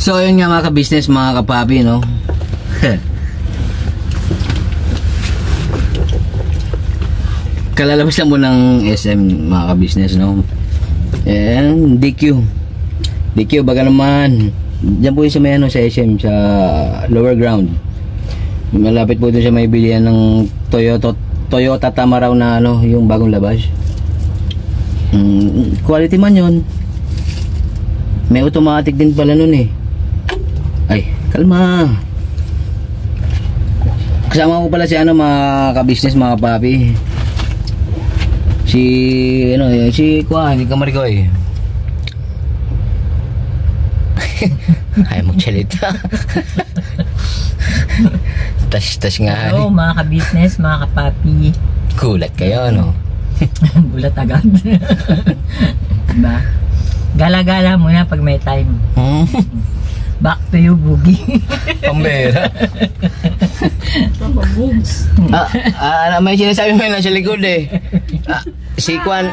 So yun nga mga ka-business, mga kapapi, no. Kalalabas lang mo ng SM mga ka-business, no. And DQ baga naman dyan po yung sa may ano, sa SM sa lower ground, malapit po dun sa may bilihan ng Toyota Tamaraw na ano, yung bagong labas. Quality man yun, may automatic din pala nun eh. Ay, kalma. Kasama ko pala si ano mga ka-business, mga papi, si ano, si Kuan, si Kamarikoy. Ay magsalita. Tas nga. Hello mga ka-business, mga kapapi. Gulat kayo, no? Gulat agad. Diba? Gala-gala muna pag may time. Back to you, Boogie. Pambera. Papabugs. May sinasabi mo na sa likod eh. Si Kwan.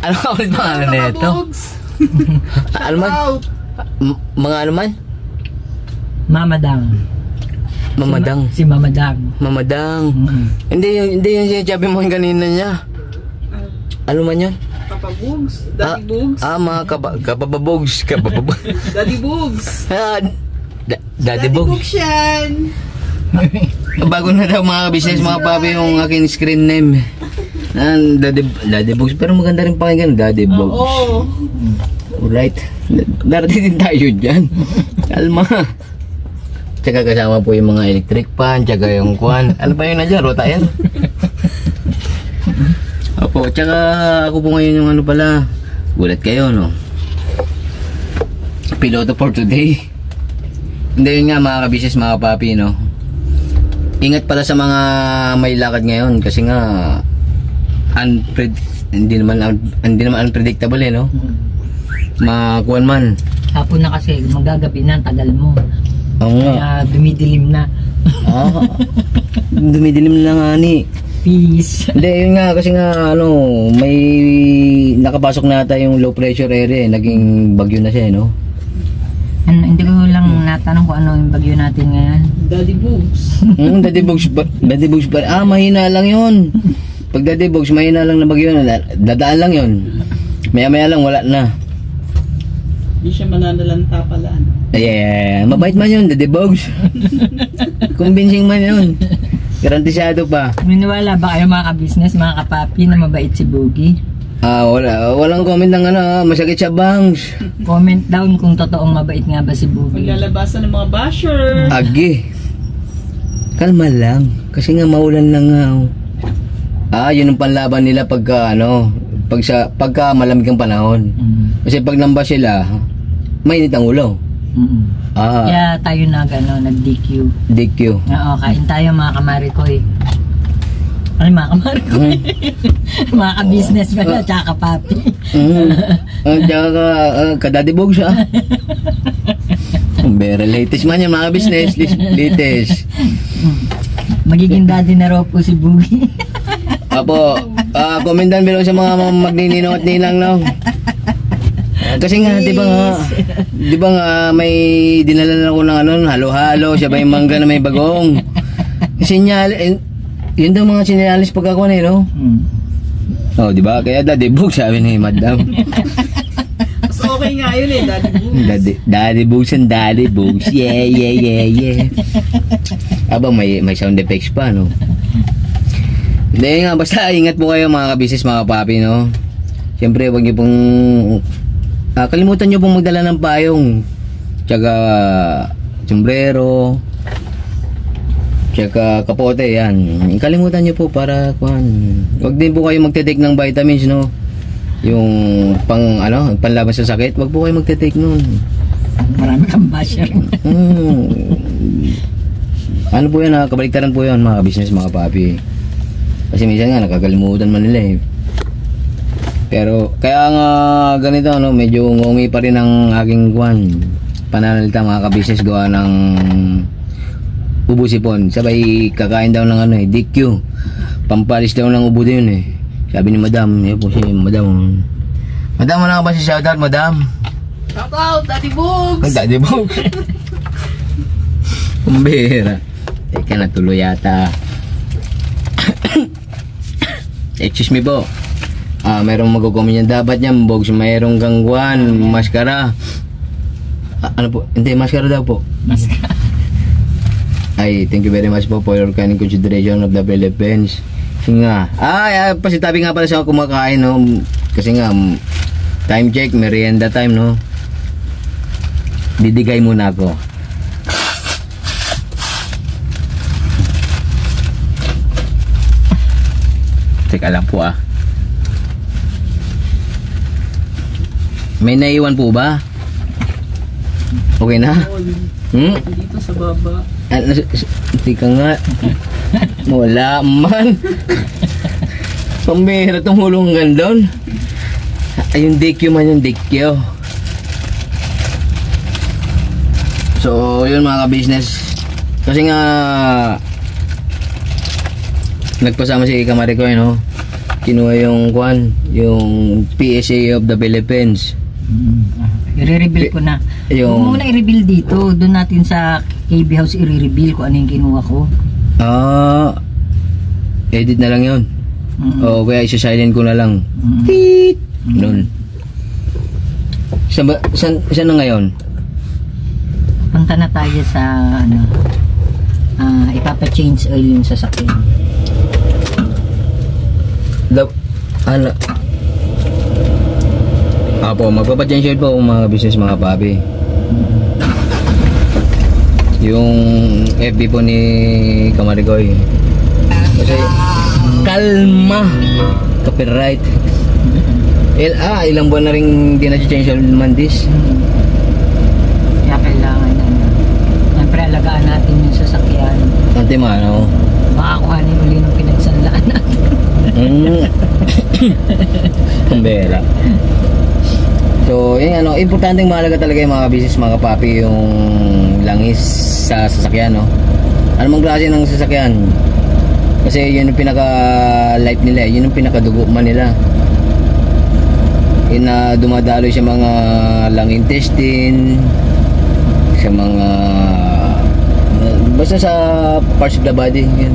Ano ka ulit pangalan na ito? Ano man? Mga ano man? Mamadang. Mamadang. Si Mamadang. Mamadang. Hindi yung sinasabi mo yung kanina niya. Ano man yun? Papabugs. Daddy Bugs. Mga kapababugs. Daddy Bugs. Daddy Bugs. Bugs yan. Bago na daw mga business, mga papi, yung aking screen name. Daddy Bugs. Pero maganda rin pakinggan, Daddy Bugs. Oo. Alright. Darating din tayo dyan. Kalma. Tsaka kasama po yung mga electric fan, tsaka yung kwan. Ano pa yun na dyan? Rota air? Opo, tsaka ako po ngayon yung ano pala. Gulat kayo, no? Piloto for today. Hindi yun nga mga kabisnes, mga papi, no? Ingat pala sa mga may lakad ngayon kasi nga hindi naman unpredictable eh, no? Makuan man. Hapon na kasi, magagabi na, tagal mo. Oo nga. Kaya dumidilim na. Dumidilim na nga ni. Peace. Hindi, yun nga kasi nga ano, may nakapasok na ata yung low pressure area eh. Naging bagyo na siya, no? Hindi ko lang natanong kung ano yung bagyo natin ngayon. Daddy Bugs. Daddy Bugs pa. Mahina lang yun. Pag Daddy Bugs, mahina lang na bagyo na. Dadaan lang yun. Maya-maya lang, wala na. Hindi siya mananalanta pala. Yeah, mabait man yun, Daddy Bugs. Convincing man yun. Garantisado pa. Miniwala ba kayo mga ka-business, mga kapapi, na mabait si Boogie? Walang comment ng ano, masakit sa bangs. Comment down kung totoong mabait nga ba si Boogie. Maglalabasan ng mga basher. Agi. Kalma lang. Kasi nga maulan na nga. Yun ang panlaban nila pagka malamig ang panahon. Kasi pag namba sila, mainit ang ulo. Kaya tayo nag-DQ. DQ. Oo, kain tayo mga kamarikoy. Ano mga kamarikoy? Mga ka-business pala, tsaka kapapi. Tsaka ka-Daddy Bugs ah. Very latest man yung mga business. Latest. Magiging daddy na raw po si Boogie. Apo, comment down below sa mga magninino at ninang, no? Kasi nga, di ba nga may dinala na ako ng ano, halo-halo, siya ba yung mangga na may bagong? Sinyal, yun daw mga sinyalis pagkakuan eh, no? Di ba? Kaya Daddy Bugs, sabi ni Madam. So okay nga yun eh, Daddy Bugs. Daddy Bugs and Daddy Bugs. Yeah. Abang may sound effects pa, no? Hindi nga, basta ingat po kayo mga kabisnes, mga papi, no? Siyempre, huwag niyo pong kalimutan niyo pong magdala ng payong, tsaka sombrero, tsaka kapote, yan. Kalimutan niyo po para huwag din po kayo magte-take ng vitamins, no? Yung panlaban sa sakit, huwag po kayo magte-take nun. Marami kang basher. Ano po yan, kabaliktaran po yan mga kabisnes, mga papi. Kasi minsan nga nakakalimutan man nila eh. Pero kaya nga ganito, no, medyo ngungi pa rin ang aking pananalita mga kabisnes, gawa ng ubo sipon. Sabay kakain daw ng DQ. Pampalis daw ng ubo din eh. Sabi ni Madam, yun po si Madam. Madam, wala ka ba si shoutout, Madam? Shout out, Daddy Bugs! Ang daddy mo. Kumbira. Teka, natuloy yata. Excuse me po. Merong mag-comment yan. Dapat yan, Bogs. Mayroong gangguan, maskara. Ano po? Hindi, maskara daw po. Ay, thank you very much po for your kind consideration of the Philippines. Kasi nga. Pasitabi nga pala sa kumakain, no? Kasi nga, time check, merienda time, no? Didigay muna ako. Teka lang po May naiwan po ba? Okay na? Dito sa baba. Hindi ka nga. Wala man. Pambira itong hulungan doon. Yung dikyo man yung dikyo. So, yun mga ka-business. Kasi nga, nagpasama si Kamari ko, no? Kinuha yung yung PSA of the Philippines. I-reveal ko na. Yung... Huwag mo na i-reveal dito. Doon natin sa KB House i-reveal kung ano yung kinuha ko. Edit na lang yun. O kaya isa-silent ko na lang. Tiit! Noon. Saan na ngayon? Punta na tayo sa ipapa-change oil yung sasakyan. Apo, magpapa-change oil po mga business mga papi. Yung FB po ni Kamarigoy. Kasi kalma, copyright. Ilang buwan na rin hindi na-change oil man this. Kaya kailangan siyempre alagaan natin yung sasakyan. Antima, no? Makakuhanin uli ng pinagsanlaan natin. Kumbera. So, yun importanteng mahalaga talaga yung mga business mga papi yung langis sa sasakyan, no? Anong klase ng sasakyan? Kasi yun yung pinaka-life nila, yun yung pinaka-dugo man nila. Yun na dumadaloy sa mga lung intestine, sa mga basta sa parts of the body, yun.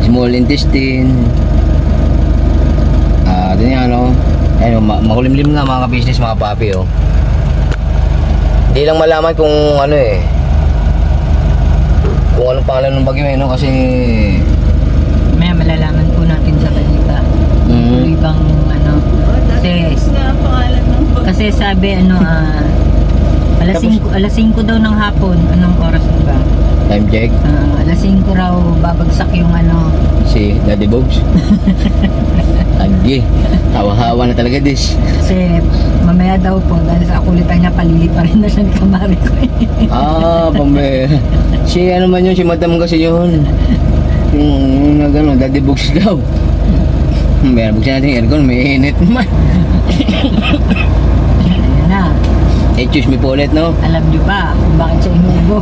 Small intestine. Doon yan, ayun, makulimlim na mga business mga papi, Hindi lang malaman kung kung anong pangalan ng bagyo, kasi May malalaman po natin sa balita. Ibang kasi sabi alas 5 daw ng hapon. Anong oras ba? Time check. Alas 5 raw babagsak yung si Daddy Bogs. Agi, hawa-hawa na talaga this. Kasi mamaya daw po dahil sa kulitan niya palili pa rin na siya ni Kamari ko. Pambe. Si man yun, si Madam kasi yun. Yung Daddy Bogs daw. Meron buksan natin yung aircon, may init naman. Ayan na. Excuse me po ulit, no? Alam niyo ba kung bakit siya inuubo?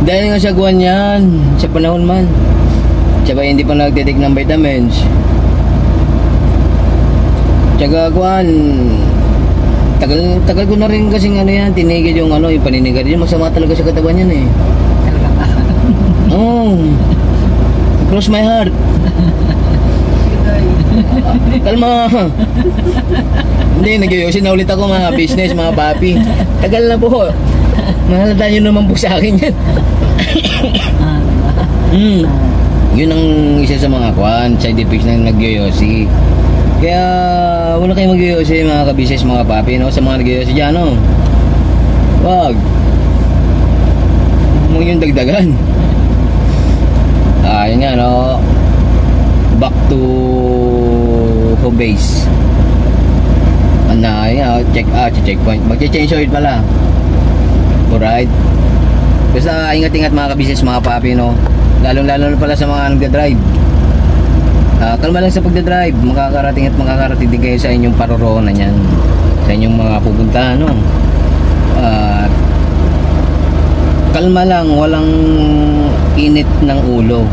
Dahil nga sa guwan yan, sa panahon man. Tsaka hindi pa nagtitik ng vitamins. Tsaka guwan, tagal ko na rin kasi yan, tinigil yung yung paninigarilyo. Masama talaga sa katawan yan eh. Talaga ba? Cross my heart. Kalma. Hindi, nagyoyosin na ulit ako mga business, mga papi. Tagal na po. Mahalata nyo naman po sa akin yan. Yun ang isa sa mga side effects ng nagyoyosi. Kaya wala kayong magyoyosi mga ka-business, mga papi, no? Sa mga nagyoyosi dyan, no? Wag. Huwag yung dagdagan. Yun nga, no? Back to home base. Checkpoint. Mag-change oil pala. Alright. Basta ingat-ingat mga ka-business, mga papi, no? Lalo pala sa mga nagda-drive. Kalma lang sa pagda-drive. Makakarating din kayo sa inyong paroroonan yan. Sa inyong mga pupuntahan, no? Kalma lang, walang init ng ulo.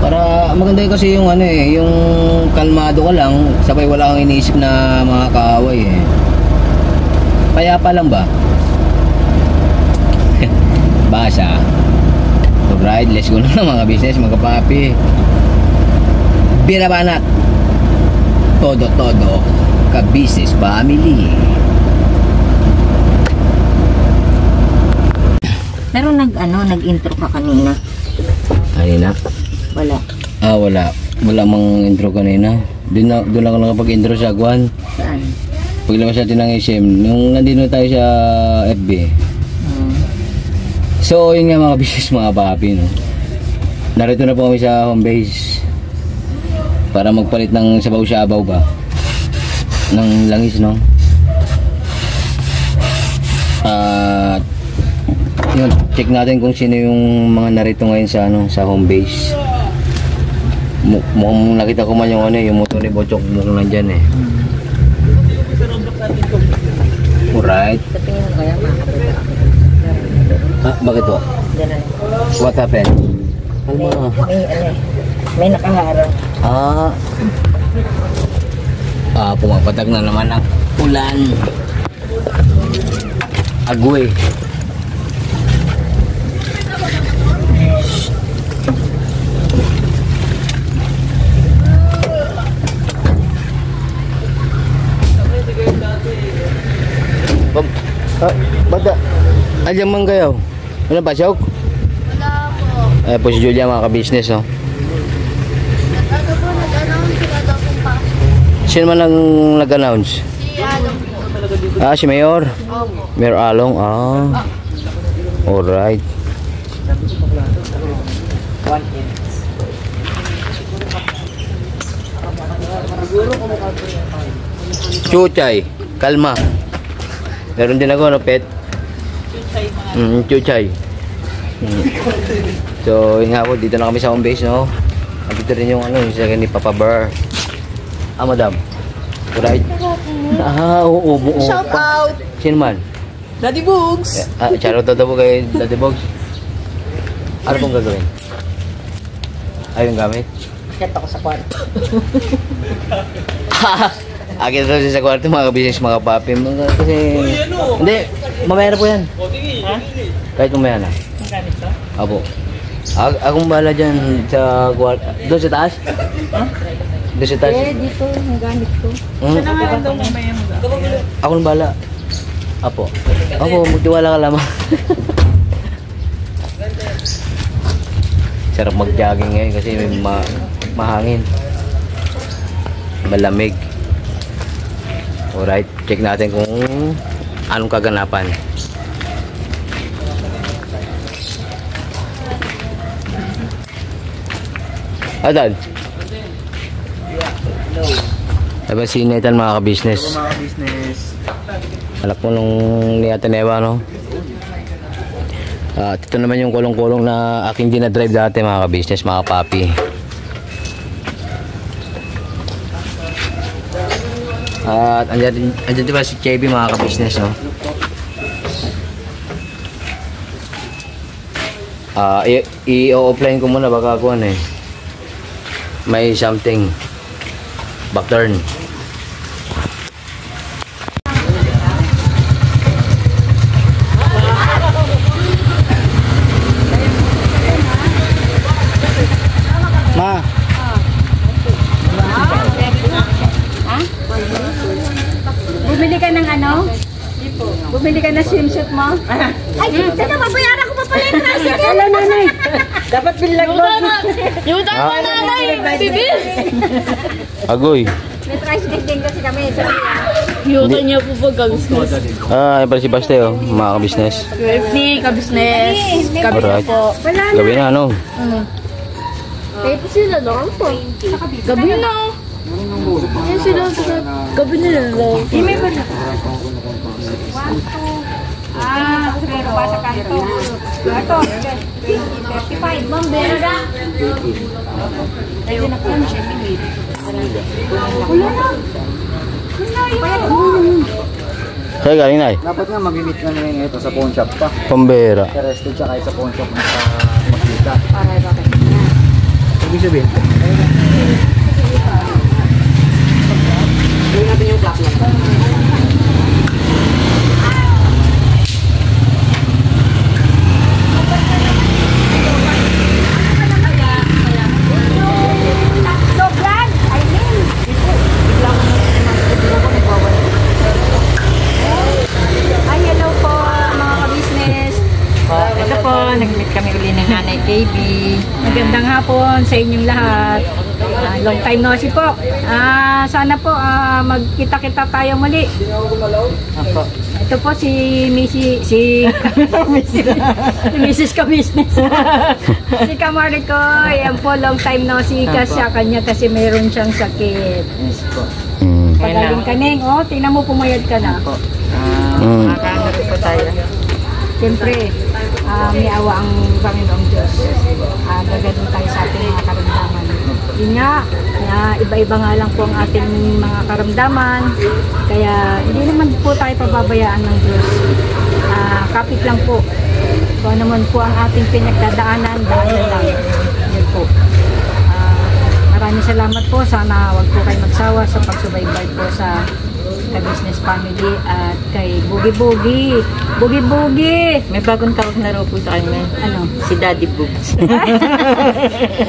Para maganda kasi yung ano eh, yung kalmado ka lang, sabay wala kang iniisip na mga kaaway eh. Kaya pa lang ba? Basa. Alright, let's go na mga business, mga kapapi. Birabanat. Todo ka-business family. Pero nag-intro ka kanina. Kanina? Wala. Wala. Wala mang intro kanina. Doon lang ako nakapag-intro sa Guan. Saan? Paglabas natin ng SM, nung nandito tayo sa FB. So, yun nga mga business, mga papi, no? Narito na po kami sa home base para magpalit ng sabaw-sabaw ba? Ng langis, no? At yun, check natin kung sino yung mga narito ngayon sa sa home base. Mukhang nakita ko man yung yung motor ni Bochok mukhang nandyan eh. Alright. Tingin mo kaya makakabala ako. Bakit po? Ganun. What happened? May nakaharang. Pumapatag na naman ang ulan. Agwe. Bata, alam man kayo. Ano ba, Chok? Wala po. Po si Julia, mga ka-business, no? Nag-announce sila daw kung pasok. Sino man ang nag-announce? Si Adam po. Si Mayor? Opo. Mayor Along? Alright. Chuchay, kalma. Meron din ako, no, pet? Chuchay. So, yun nga po, dito na kami sa home base, no? Dito rin yung yung second ni Papa Bar. Madam. Alright? Oo. Shout out! Sino man? Daddy Boogs! Shoutout daw po kay Daddy Bogs. Ano pong gagawin? Ayun gamit? Akit ako sa kwarto. Akit daw siya sa kwarto, mga business, mga papi. Kasi, hindi, mamaya na po yan. Kahit mamaya na. Ang gamit ko? Apo. Akong bahala dyan sa kwarto. Doon sa taas? Doon sa taas? Dito ang gamit ko. Siya na nga daw mamaya mo. Akong bahala. Apo. Magtiwala ka lamang. Sarap mag-jogging ngayon kasi may mahangin. Malamig. Alright, check natin kung anong kaganapan. Adan? Diba si Nathan, mga ka-business? Mga business. Anak mo nung ni Atenewa, no? At ito naman yung kulong-kulong na aking dinadrive dati, mga ka-business, mga papi. At andyan diba si Chevy, mga ka-business, no? I-offline ko muna, baka ako may something back turn. Ma. Bumili ka ng ano? Bumili ka ng swimsuit mo? Ay, teka, mabayaran ko pa pala yung tricycle. Hello, nanay. Dapat bilang mo. Yuta mo, nanay! Bibil! Agoy. May tricycle din kasi kami. Yuta niya po pag ka-business. Yan pala si Baste, oh, mga ka-business. Ni ka-business. Alright. Wala na. Gawin na, ano? Eh, sila lang po. Gabi na. Yan sila. Gabi na lang. May ba na? 1, 2, pero ba sa kanto? Ito, 35. Ma'am, bera na. Pwede na po siya, minit. Wala na. Saan galing na, Dapat nga mag-meet na ngayon ito sa pawn shop pa. Pambera. Sa resto tsaka sa pawn shop na sa makita. Para bakit? Hindi Ibig sabihin. Gawin natin yung clock lang. Nag-meet kami uli ng Nanay KB. Magandang hapon sa inyong lahat. Long time no see po. Sana po magkita-kita tayo muli. Apo. Ito po si Mrs. Ka-Business. Si Kamariko. Yan po, long time no see ka sa kanya kasi mayroon siyang sakit. Yes po. Pagaling ka Neng. Oh, tingnan mo pumayad ka na. Apo. Makakaano rin po tayo. Siyempre, may awa ang Panginoong Diyos. Gagaling tayo sa ating mga karamdaman. Yun nga, iba-iba nga lang po ang ating mga karamdaman. Kaya hindi naman po tayo pababayaan ng Diyos. Kapit lang po. Kung naman po ang ating pinagdadaanan, dahil lang. Yun po. Maraming salamat po. Sana wag po kayo magsawa sa pagsubaybay po sa Ka-Business Family at kay Boogie. Boogie! May bagong tawag na raw po sa kanya. Ano? Si Daddy Boobs.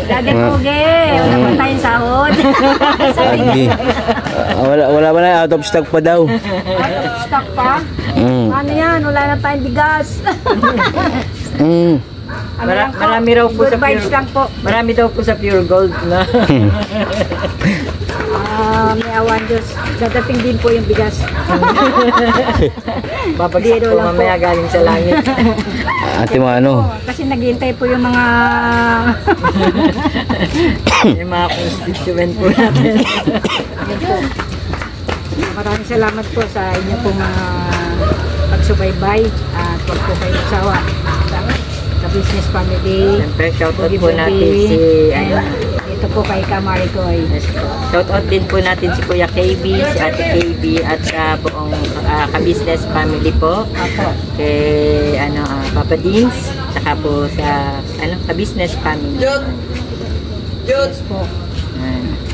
Daddy Boogie! Wala pa tayong sahod. Hindi. Wala ba na? Out of stock pa daw. Out of stock pa? Ano yan? Wala na tayong bigas. Marami raw po sa good vibes lang po. Marami daw po sa Pure Gold na. May awan Diyos. Dadating din po yung bigas. Babagsak po mamaya galing sa langit. Ate mo ano? Kasi naghihintay po yung mga Yung mga constituent po natin. Yan po. Maraming salamat po sa inyo pong pagsubaybay at huwag po kayo magsawa sa Ka-Business Family. Siyempre, shoutout po natin si Ito po kay Kamarikoy. Shoutout din po natin si Kuya KB, si Ate KB at sa buong Ka-Business Family po. Apo. Kay Papa Dins, saka po sa Ka-Business Family. Yes po.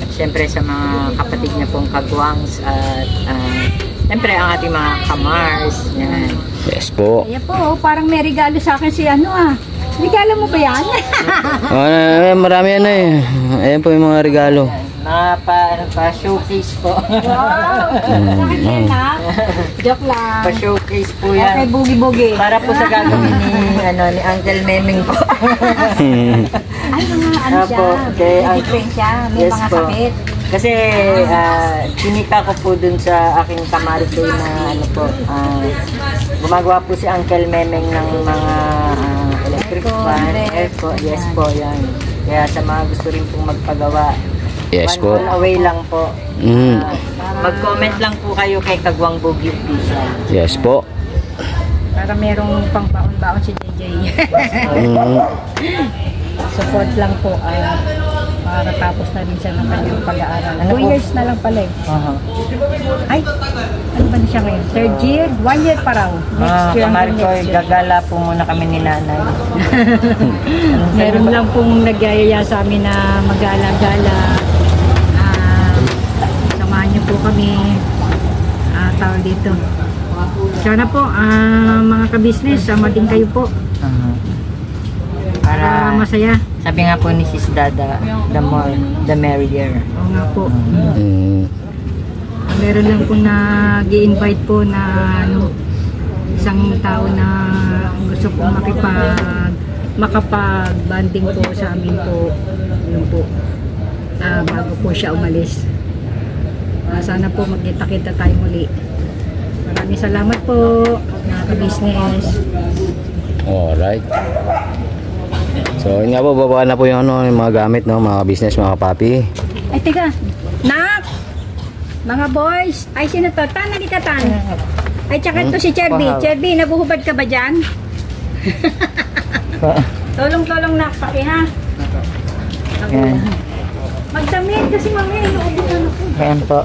At syempre sa mga kapatid niya pong Kagwangs at syempre ang ating mga Kamars. Yan. Yes po. Ayan po, parang may regalo sa akin si regalo mo ba yan? Marami yan eh. Ayan po yung mga regalo. Mga pa-showcase po. Wow! Joke lang. Pa-showcase po Okay, yan. Boogie. Para po sa gagawin ni Uncle Memeng po. Ay, mga Opo, siya. okay, Different siya. May yes mga po. sakit. Kasi kinika ko po dun sa aking kamarito na gumagawa po si Uncle Memeng ng mga electric fan, aircon. Yes po, yan. Kaya sa mga gusto rin pong magpagawa, Yes one po. call away lang po. Mm. Mag-comment lang po kayo kay Kagwang Boogie Official. Yes po. Para merong pang-baon-baon si JJ. Support lang po. Para tapos na rin siya ng kanyang pag-aaral. 2 years na lang pala eh. Ay, ano ba na siya ngayon? 3rd year? 1 year pa raw. Next year hanggang Kamarikoy, next year. gagala po muna kami ni nanay. Meron lang pong nagyayaya sa amin na mag-gala-gala. Samahan niyo po kami. Tawag dito. Sana po, mga ka-business, sama din kayo po. Para masaya. Sabi nga po ni Sis Dada, the more, the merrier. Oo nga po. Mm. Meron lang po nag-i-invite po na isang tao na gusto po makapag-banding po sa amin po. Yun po. Bago po siya umalis. Sana po magkita-kita tayo muli. Maraming salamat po, mga ka-business. Alright. So, yun nga po, bababa na po yung yung mga gamit, no, mga business, mga papi. Ay, teka. Nak! Mga boys! Ay, sino to? Tan, halika Tan. Ay, tsaka ito si Cherby. Cherby, nabuhubad ka ba dyan? Tulong-tulong na, paki ha? Yan. Magdamit kasi mamaya inuubutan ako. Ayan po.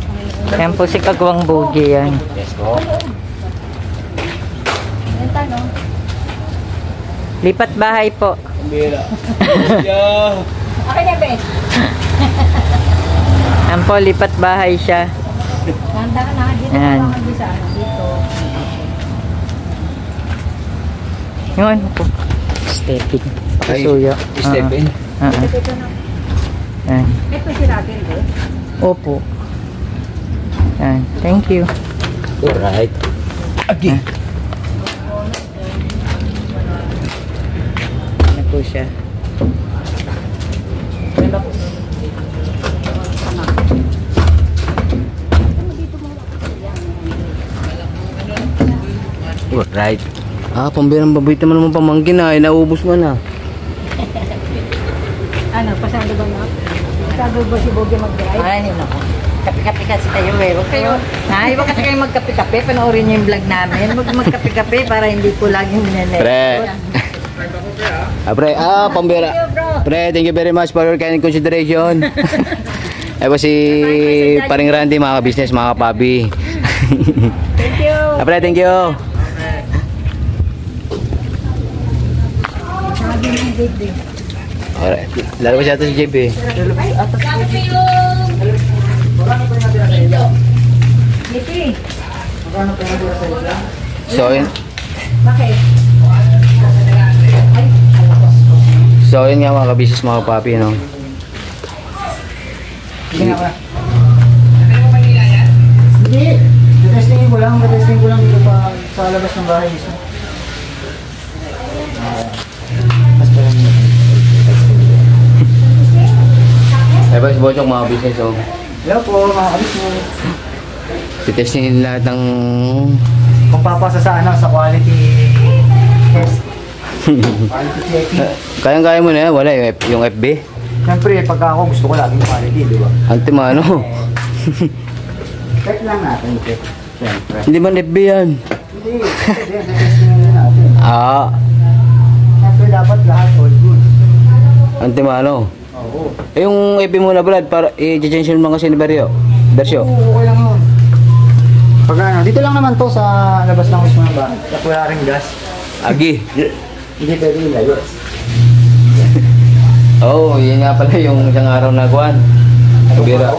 Ayan po si Kagwang Boogie yan. Yes po. Yan Tan, oh. Lipat bahay po. Okay na, be. Yan po, lipat bahay siya. Handa ka na. Dito Ayan. ka lang sa ano. Dito. Yun po. Stepping. Ay, Pasuyo. step in. Dito na. Yan. Ito si Ragen, be. Opo. Yan. Thank you. Alright. Agi. Ano po siya? Alright. Pambirang babuit naman pamangkin na. Naubos mo na. Ano, pasado ba na? Pasado ba si Bogie mag-drive? Ay, nako. Kape-kape kasi kayo eh. Huwag kayo. Huwag kasi kayo magkape-kape. Panoorin niyo yung vlog namin. Huwag magkape-kape para hindi po laging minanay. Pre. Pre, pambira. Pre, thank you very much for your kind consideration. Ay po si paring Randy, mga ka-business, mga ka-papi. Thank you. Pre, thank you. Sabi ng gate din. Alright. Lalo pa siya ito si JP. Giti. Bakit? So yun nga mga ka-business, mga ka-papi, no? Hindi. Testingin ko lang dito pa sa labas ng bahay. Mas parang Ay ba si Bochok, mga ka-business, oh. hello po, mga kabisnes. Titestingin lahat ng... Kung papasa sa sa quality test. Quality checking. Kayang-kaya mo na yan, wala yung FB. Siyempre, pagka ako gusto ko laging quality, di ba? Antimano. Check lang natin, check. Siyempre. Hindi man FB yan. Hindi, testingin na natin. Siyempre, dapat lahat all good. Antimano. Oo. Yung FB mo na Brad, para i-change mo kasi ni Bersyo. Oo, okay lang yun. Pag ano, dito lang naman to sa labas ng mismo ng bahay. At wala rin gas. Agi. Hindi pwede ilayo. Oo, yun nga pala yung isang araw na kuwan. Kubira.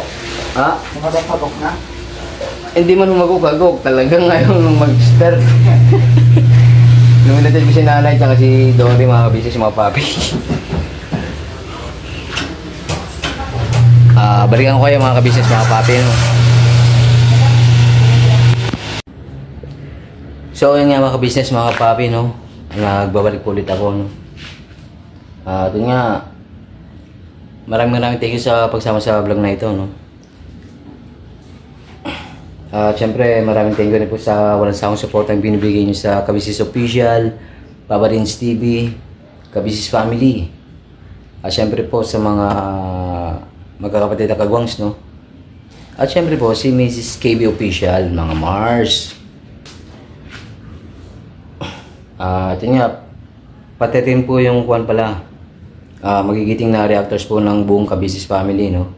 Nakabak-kabak na. Hindi man humagok-agok, talagang ngayon mag-start. Nung natin ko si nanay at si Dory, mga kabisnes, mga papi. Balikan ko kayo mga kabisnes, mga papi, no? So yun nga mga kabisnes, mga papi, no? Nagbabalik ulit ako, no? Ito nga, maraming thank you sa pagsama sa vlog na ito, no? Siyempre, maraming thank you rin po sa walang sawang support ang binibigay nyo sa Kabisnes Official, Papa Rins TV, Kabisnes Family. Siyempre po sa mga magkakapatid na kagwangs, no? At siyempre po si Mrs. KB Official, mga Mars. Ito nga, pati rin po yung kuwan pala, magigiting na reactors po ng buong Kabisnes Family, no?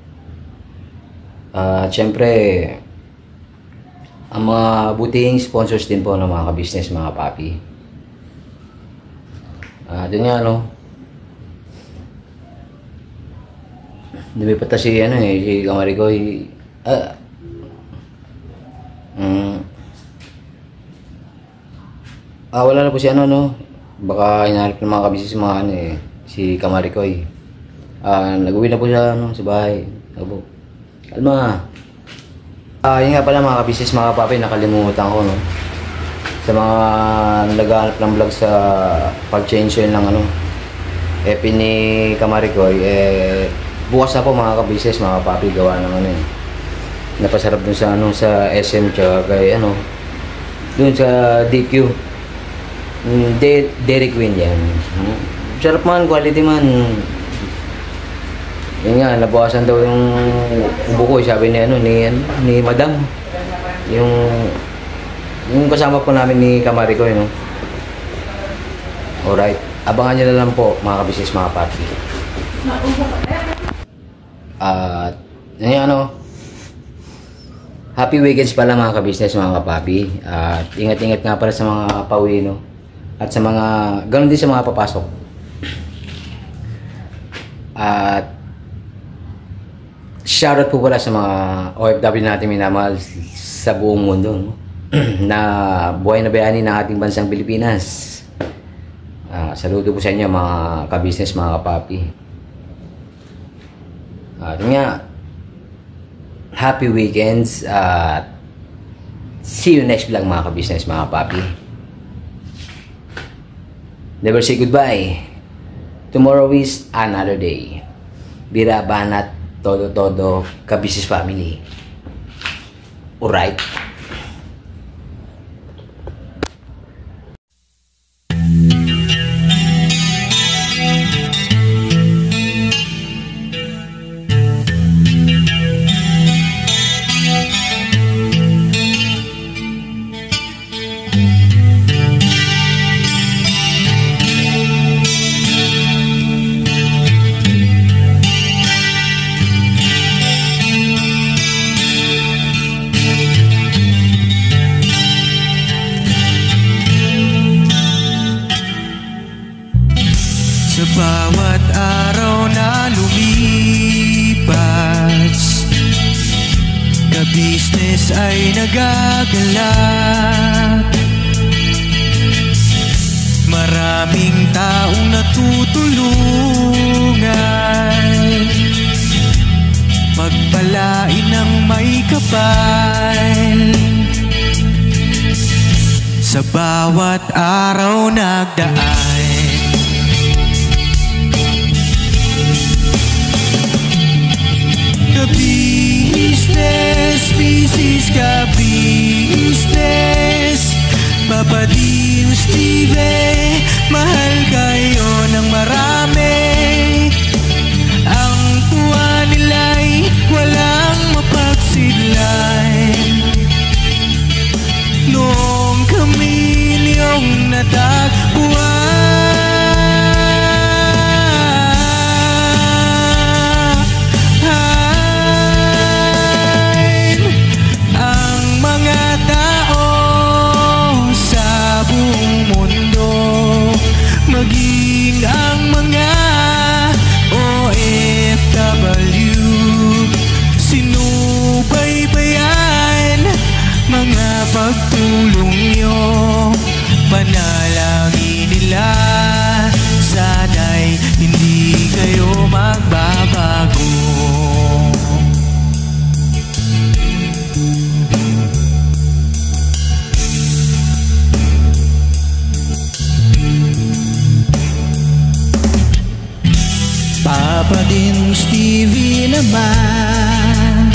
At siyempre, ang mga butihing sponsors din po ng mga kabisnes, mga papi. Doon nga, no? Lumipata si, si Kamarigoy. Wala na po si no? Baka hinahanap ng mga kabisnes, mga si Kamarigoy. Nag-uwi na po siya, sa bahay. Abo. Kalma. Yun nga pala mga kabisnes, mga papi, nakalimutan ko, no? Sa mga naghahanap ng vlog sa pag-change yun ng FB ni Kamarigoy, bukas na po mga kabisnes, mga papi, gawa ng napasarap dun sa sa SM tsaka kay dun sa DQ, Dairy Queen yan. Sarap man, quality man. Yun nga, nabawasan daw yung buko, sabi ni ni Madam. Yung kasama po namin ni Kamarigoy, no? Alright. Abangan nyo na lang po, mga kabisnes, mga papi. At, happy weekends pala mga kabisnes, mga kapapi. At ingat-ingat nga pala sa mga pauwi, no? At sa mga, ganoon din sa mga papasok. At Shoutout po pala sa mga OFW natin minamahal sa buong mundo, no? Na buhay na bayani ng ating bansang Pilipinas. Saludo po sa inyo mga ka-business, mga kapapi. Yun nga, happy weekends at see you next vlog mga ka-business, mga kapapi. Never say goodbye. Tomorrow is another day. Bira, banat, todo, ka-business family. Alright. Sa bawat araw na lumipas, ka-business ay nagagalak. Maraming taong natutulungan, pagpalain ng may kapal. Sa bawat araw nagdaan, ka-business, business ka-business, Papa Dean, Steve, mahal kayo ng marami. Ang tuwa nila'y walang mapagsidlan. Noong kami niyong natagpuan, maging ang mga OFW, sinubaybayan mga pagtulong nyo, panalangin nila, sana'y hindi kayo magbabago. Papa Dean, Stevie naman,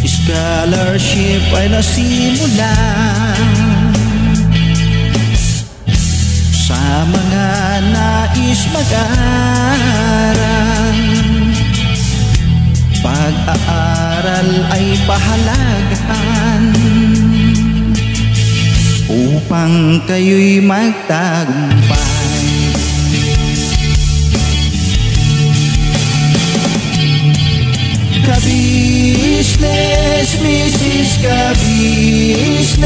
scholarship ay nasimulan sa mga nais mag-aral. Pag-aaral ay pahalagahan upang kayo'y magtagumpay. Ka-business, Mrs. Ka-business,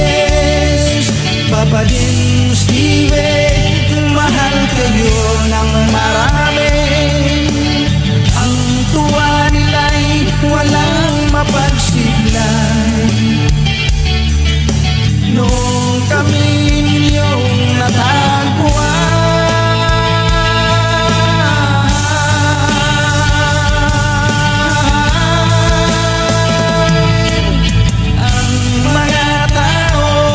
Papa Dean, Steve, mahal kayo ng marami. Ang tuwa nila'y walang mapagsidlan. Noong kami ninyong natagpuan, ang mga tao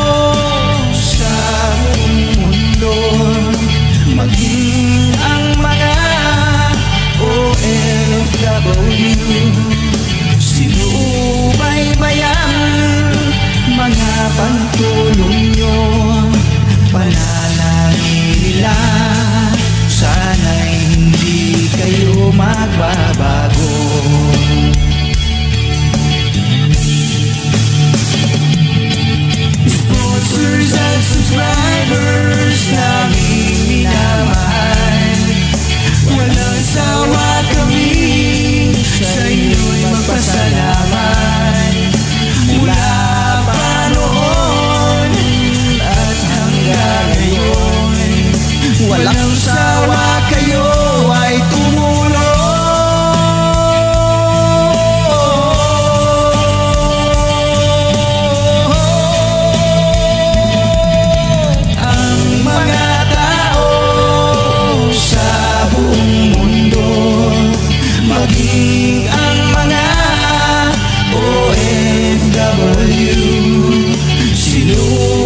Ilumina